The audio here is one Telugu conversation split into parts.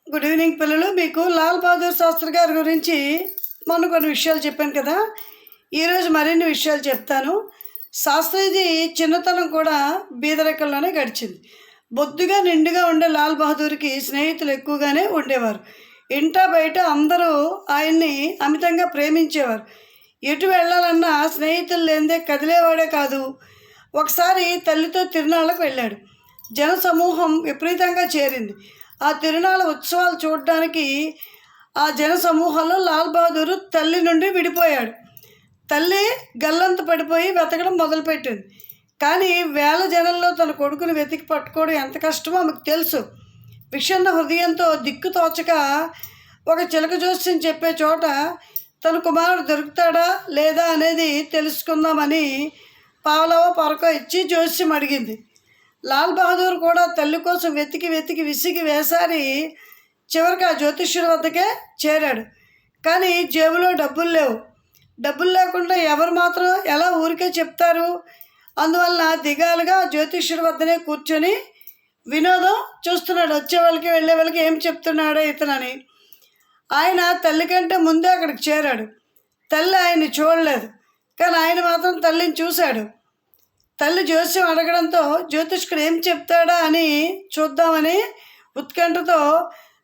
గుడ్ ఈవినింగ్ పిల్లలు. మీకు లాల్ బహదూర్ శాస్త్రి గారి గురించి మొన్న కొన్ని విషయాలు చెప్పాను కదా. ఈరోజు మరిన్ని విషయాలు చెప్తాను. శాస్త్రిజీ చిన్నతనం కూడా బీదరికంలోనే గడిచింది. బొద్దుగా నిండుగా ఉండే లాల్ బహదూర్కి స్నేహితులు ఎక్కువగానే ఉండేవారు. ఇంటా బయట అందరూ ఆయన్ని అమితంగా ప్రేమించేవారు. ఎటు వెళ్ళాలన్నా స్నేహితులు లేనిదే కదిలేవాడే కాదు. ఒకసారి తల్లితో తిరునాళ్ళకు వెళ్ళాడు. జన సమూహం విపరీతంగా చేరింది. ఆ తిరునాళ్ళ ఉత్సవాలు చూడడానికి ఆ జన సమూహంలో లాల్ బహదూర్ తల్లి నుండి విడిపోయాడు. తల్లి గల్లంత పడిపోయి వెతకడం మొదలుపెట్టింది. కానీ వేల జనంలో తన కొడుకుని వెతికి పట్టుకోవడం ఎంత కష్టమో ఆమెకు తెలుసు. విషన్న హృదయంతో దిక్కు తోచక ఒక చిలక జోస్యం చెప్పే చోట తన కుమారుడు దొరుకుతాడా లేదా అనేది తెలుసుకుందామని పావలవ పరకో ఇచ్చి జోస్యం అడిగింది. లాల్ బహదూర్ కూడా తల్లి కోసం వెతికి వెతికి విసిగి వేసారి చివరికి ఆ జ్యోతిష్యుడి వద్దకే చేరాడు. కానీ జేబులో డబ్బులు లేవు. డబ్బులు లేకుండా ఎవరు మాత్రం ఎలా ఊరికే చెప్తారు. అందువలన దిగాలుగా జ్యోతిష్యుడి వద్దనే కూర్చొని వినోదం చూస్తున్నాడు. వచ్చే వాళ్ళకి వెళ్ళే వాళ్ళకి ఏం చెప్తున్నాడో ఇతనని. ఆయన తల్లి కంటే ముందే అక్కడికి చేరాడు. తల్లి ఆయన్ని చూడలేదు, కానీ ఆయన మాత్రం తల్లిని చూశాడు. తల్లి జోస్యం అడగడంతో జ్యోతిష్కుడు ఏం చెప్తాడా అని చూద్దామని ఉత్కంఠతో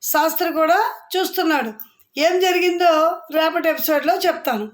శాస్త్రి కూడా చూస్తున్నాడు. ఏం జరిగిందో రేపటి ఎపిసోడ్లో చెప్తాను.